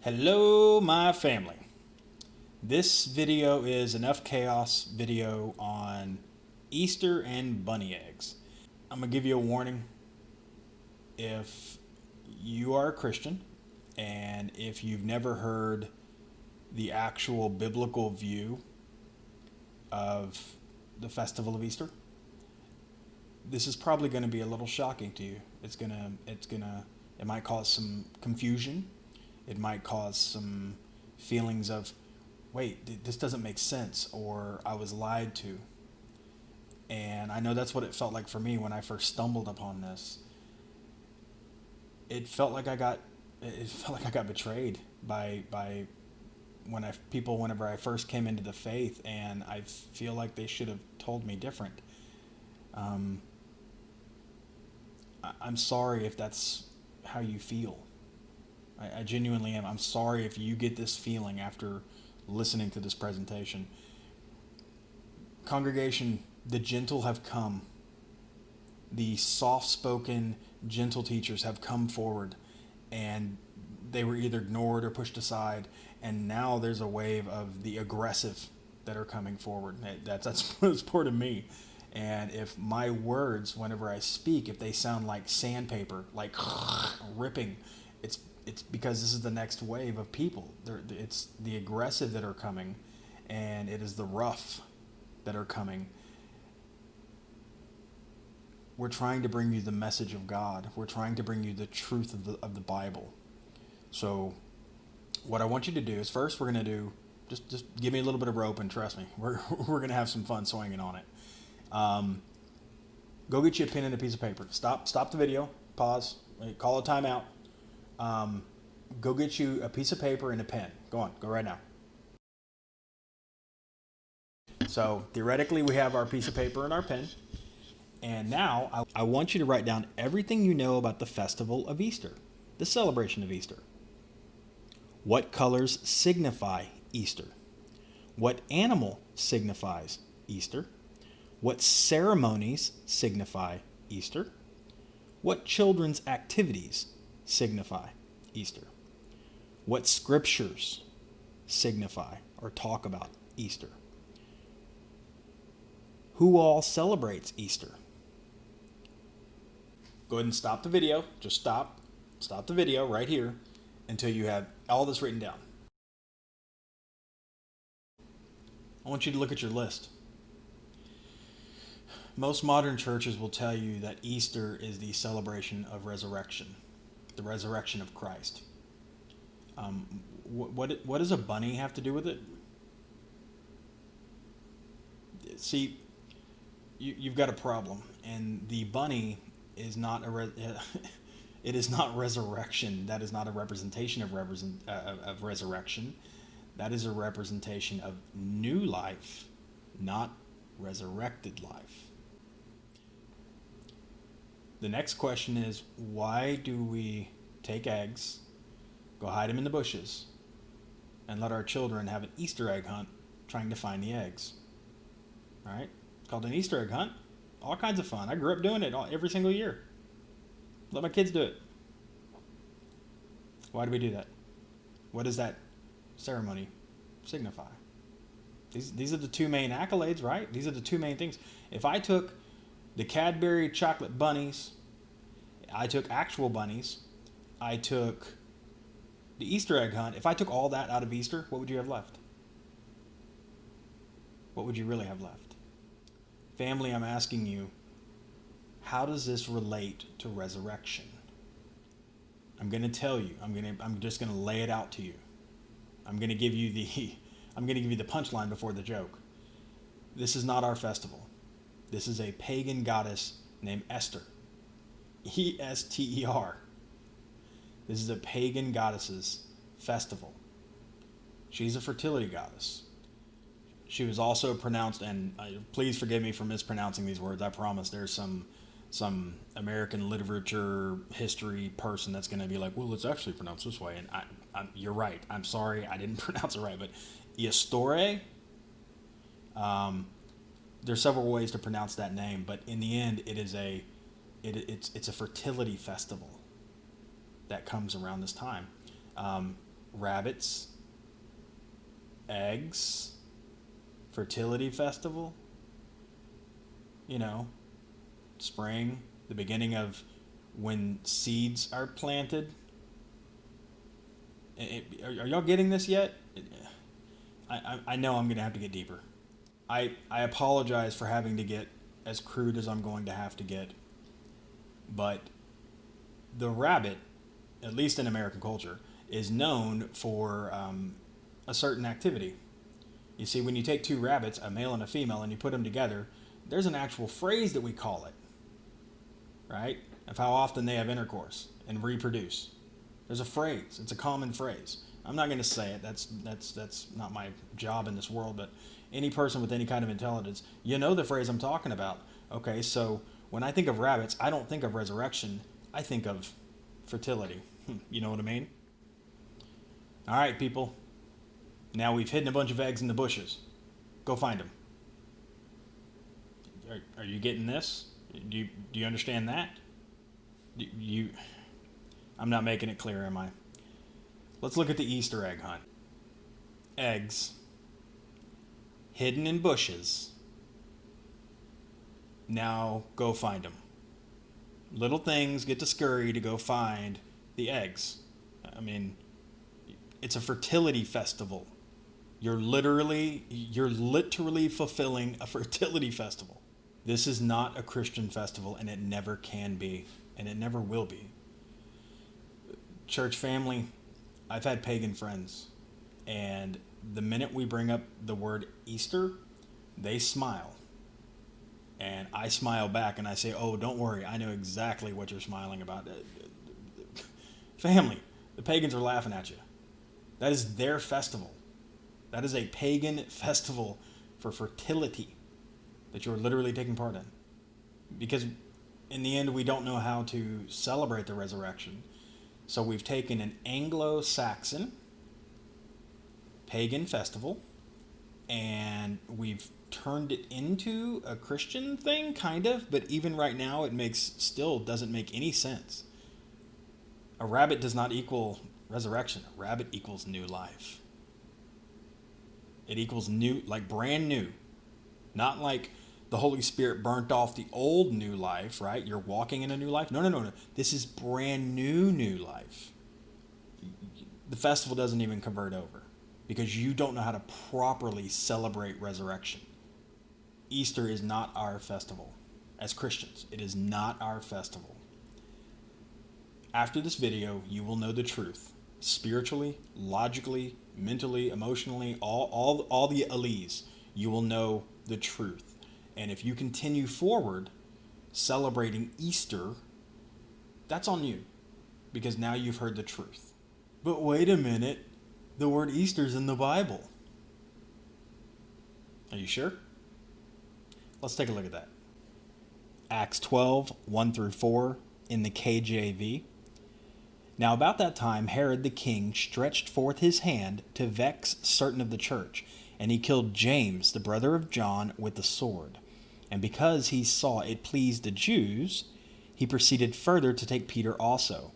Hello, my family. This video is enough chaos video on Easter and bunny eggs. I'm gonna give you a warning. If you are a Christian and if you've never heard the actual biblical view of the festival of Easter, this is probably going to be a little shocking to you. It might cause some confusion. It might cause some feelings of, wait, this doesn't make sense, or I was lied to. And I know that's what it felt like for me when I first stumbled upon this. It felt like I got betrayed by whenever I first came into the faith, and I feel like they should have told me different. I'm sorry if that's how you feel. I genuinely am. I'm sorry if you get this feeling after listening to this presentation. Congregation, the gentle have come. The soft-spoken, gentle teachers have come forward, and they were either ignored or pushed aside, and now there's a wave of the aggressive that are coming forward. That's part of me. And if my words, whenever I speak, if they sound like sandpaper, like ripping, it's because this is the next wave of people. It's the aggressive that are coming, and it is the rough that are coming. We're trying to bring you the message of God. We're trying to bring you the truth of the Bible. So what I want you to do is, first we're going to do, just give me a little bit of rope, and trust me, we're going to have some fun swinging on it. Go get you a pen and a piece of paper. Stop the video. Pause. Call a timeout. Go get you a piece of paper and a pen. Go right now. So theoretically, we have our piece of paper and our pen. And now I want you to write down everything you know about the festival of Easter, the celebration of Easter. What colors signify Easter? What animal signifies Easter? What ceremonies signify Easter? What children's activities signify Easter? What scriptures signify or talk about Easter? Who all celebrates Easter? Go ahead and stop the video. Just stop the video right here until you have all this written down. I want you to look at your list. Most modern churches will tell you that Easter is the celebration of resurrection, the resurrection of Christ. What does a bunny have to do with it? See, you've got a problem, and the bunny is not it is not resurrection. That is not a representation of resurrection. That is a representation of new life, not resurrected life. The next question is, why do we take eggs, go hide them in the bushes, and let our children have an Easter egg hunt trying to find the eggs? All right? It's called an Easter egg hunt. All kinds of fun. I grew up doing it every single year. Let my kids do it. Why do we do that? What does that ceremony signify? These are the two main accolades, right? These are the two main things. If I took the Cadbury chocolate bunnies, I took actual bunnies, I took the Easter egg hunt, if I took all that out of Easter, what would you have left? What would you really have left? Family, I'm asking you, how does this relate to resurrection? I'm going to tell you. I'm just going to lay it out to you. I'm going to give you the punchline before the joke. This is not our festival. This is a pagan goddess named Esther. Ester. This is a pagan goddess's festival. She's a fertility goddess. She was also pronounced, and please forgive me for mispronouncing these words. I promise there's some American literature history person that's going to be like, well, it's actually pronounced this way. And you're right. I'm sorry I didn't pronounce it right. But Iastore, there's several ways to pronounce that name. But in the end, it's a fertility festival that comes around this time. rabbits, eggs, fertility festival, you know, spring, the beginning of when seeds are planted. Are y'all getting this yet? I know I'm going to have to get deeper. I apologize for having to get as crude as I'm going to have to get. But the rabbit, at least in American culture, is known for a certain activity. You see, when you take two rabbits, a male and a female, and you put them together, there's an actual phrase that we call it, right? Of how often they have intercourse and reproduce. There's a phrase. It's a common phrase. I'm not going to say it. That's not my job in this world. But any person with any kind of intelligence, you know the phrase I'm talking about. Okay, so when I think of rabbits, I don't think of resurrection. I think of fertility. You know what I mean? All right, people. Now we've hidden a bunch of eggs in the bushes. Go find them. Are you getting this? Do you understand that? I'm not making it clear, am I? Let's look at the Easter egg hunt. Eggs hidden in bushes. Now go find them. Little things get to scurry to go find the eggs. I mean, it's a fertility festival. You're literally fulfilling a fertility festival. This is not a Christian festival, and it never can be, and it never will be. Church family, I've had pagan friends, and the minute we bring up the word Easter, they smile. And I smile back and I say, oh, don't worry, I know exactly what you're smiling about. Family, the pagans are laughing at you. That is their festival. That is a pagan festival for fertility that you're literally taking part in. Because in the end, we don't know how to celebrate the resurrection. So we've taken an Anglo-Saxon pagan festival and we've turned it into a Christian thing, kind of, but even right now it still doesn't make any sense. A rabbit does not equal resurrection. A rabbit equals new life. It equals new, like brand new. Not like the Holy Spirit burnt off the old new life, right? You're walking in a new life. No. This is brand new life. The festival doesn't even convert over because you don't know how to properly celebrate resurrection. Easter is not our festival. As Christians, it is not our festival. After this video, you will know the truth. Spiritually, logically, mentally, emotionally, all the alleys, you will know the truth. And if you continue forward celebrating Easter, that's on you, because now you've heard the truth. But wait a minute, the word Easter's in the Bible. Are you sure? Let's take a look at that. Acts 12, 1-4 in the KJV. Now about that time Herod the king stretched forth his hand to vex certain of the church, and he killed James, the brother of John, with the sword. And because he saw it pleased the Jews, he proceeded further to take Peter also.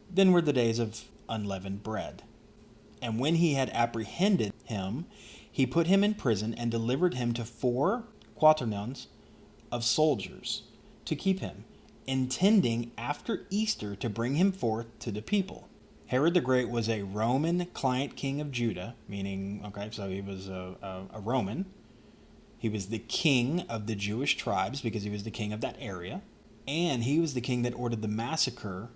Then were the days of unleavened bread. And when he had apprehended him, he put him in prison and delivered him to 4 quaternions of soldiers to keep him, intending after Easter to bring him forth to the people. Herod the Great was a Roman client king of Judah, meaning, so he was a Roman. He was the king of the Jewish tribes because he was the king of that area. And he was the king that ordered the massacre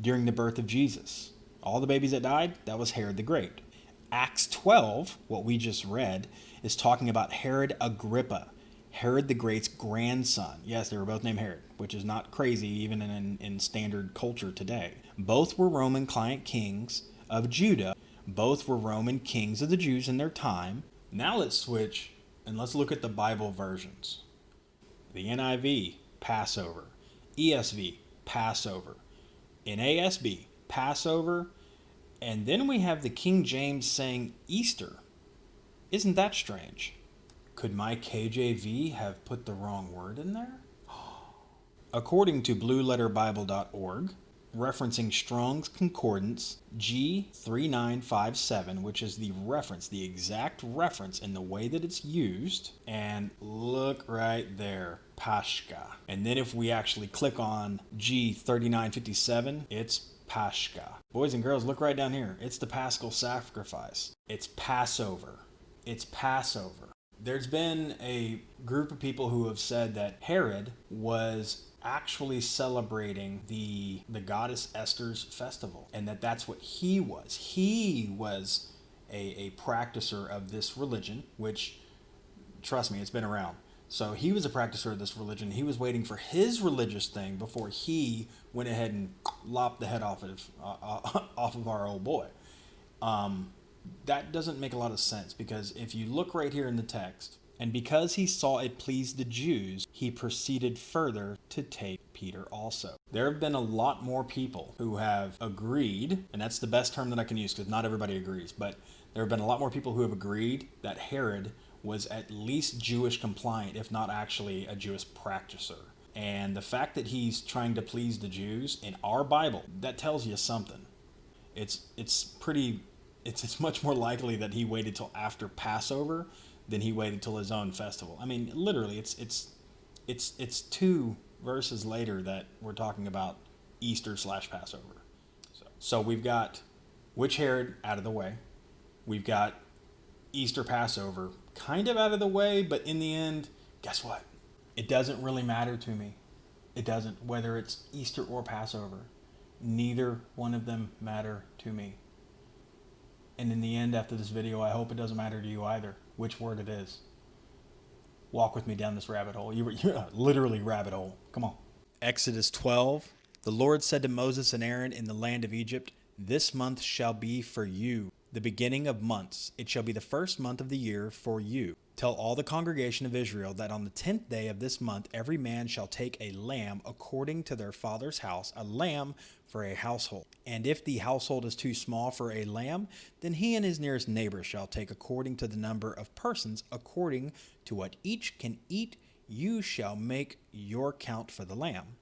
during the birth of Jesus. All the babies that died, that was Herod the Great. Acts 12, what we just read, is talking about Herod Agrippa, Herod the Great's grandson. Yes, they were both named Herod, which is not crazy even in standard culture today. Both were Roman client kings of Judah. Both were Roman kings of the Jews in their time. Now let's switch and let's look at the Bible versions. The NIV, Passover. ESV, Passover. NASB, Passover. And then we have the King James saying Easter. Isn't that strange? Could my KJV have put the wrong word in there? According to blueletterbible.org, referencing Strong's Concordance G3957, which is the reference, the exact reference in the way that it's used. And look right there, Pashka. And then if we actually click on G3957, it's Pashka. Boys and girls, look right down here. It's the Paschal sacrifice. It's Passover. It's Passover. There's been a group of people who have said that Herod was actually celebrating the goddess Esther's festival, and that's what he was. He was a practicer of this religion, which, trust me, it's been around. So he was a practicer of this religion. He was waiting for his religious thing before he went ahead and lopped the head off of our old boy. That doesn't make a lot of sense, because if you look right here in the text, and because he saw it pleased the Jews, he proceeded further to take Peter also. There have been a lot more people who have agreed, and that's the best term that I can use because not everybody agrees, but there have been a lot more people who have agreed that Herod was at least Jewish compliant, if not actually a Jewish practicer. And the fact that he's trying to please the Jews in our Bible, that tells you something. It's much more likely that he waited till after Passover than he waited till his own festival. I mean, literally, it's 2 verses later that we're talking about Easter/Passover. So we've got Witch Herod out of the way. We've got Easter Passover kind of out of the way, but in the end, guess what? It doesn't really matter to me. It doesn't, whether it's Easter or Passover. Neither one of them matter to me. And in the end, after this video, I hope it doesn't matter to you either which word it is. Walk with me down this rabbit hole. You're literally rabbit hole. Come on. Exodus 12. The Lord said to Moses and Aaron in the land of Egypt, "This month shall be for you, the beginning of months. It shall be the first month of the year for you. Tell all the congregation of Israel that on the 10th day of this month every man shall take a lamb according to their father's house, a lamb for a household. And if the household is too small for a lamb, then he and his nearest neighbor shall take according to the number of persons, according to what each can eat. You shall make your count for the lamb.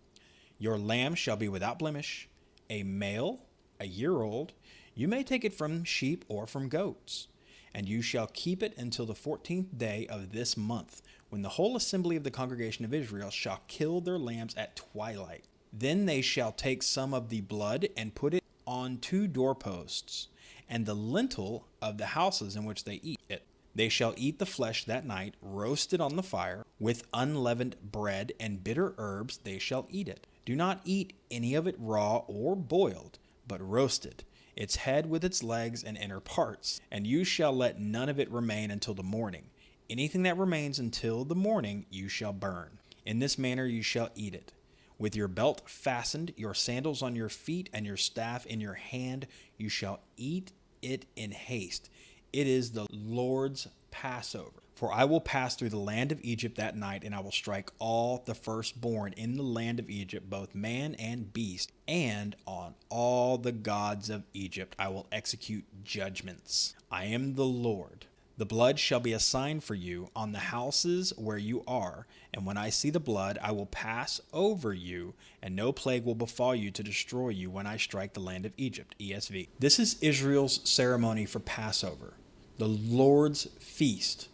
Your lamb shall be without blemish, a male, a year old. You may take it from sheep or from goats. And you shall keep it until the 14th day of this month, when the whole assembly of the congregation of Israel shall kill their lambs at twilight. Then they shall take some of the blood and put it on 2 doorposts, and the lintel of the houses in which they eat it. They shall eat the flesh that night, roasted on the fire, with unleavened bread and bitter herbs they shall eat it. Do not eat any of it raw or boiled, but roasted, its head with its legs and inner parts, and you shall let none of it remain until the morning. Anything that remains until the morning you shall burn. In this manner you shall eat it. With your belt fastened, your sandals on your feet, and your staff in your hand, you shall eat it in haste. It is the Lord's Passover. For I will pass through the land of Egypt that night, and I will strike all the firstborn in the land of Egypt, both man and beast, and on all the gods of Egypt I will execute judgments. I am the Lord. The blood shall be a sign for you on the houses where you are, and when I see the blood, I will pass over you, and no plague will befall you to destroy you when I strike the land of Egypt. ESV. This is Israel's ceremony for Passover, the Lord's feast.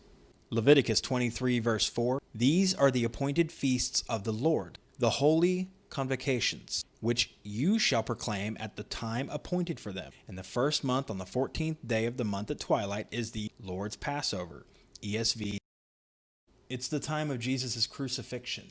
Leviticus 23 verse 4. These are the appointed feasts of the Lord, the holy convocations, which you shall proclaim at the time appointed for them. And the first month on the 14th day of the month at twilight is the Lord's Passover. ESV. It's the time of Jesus' crucifixion.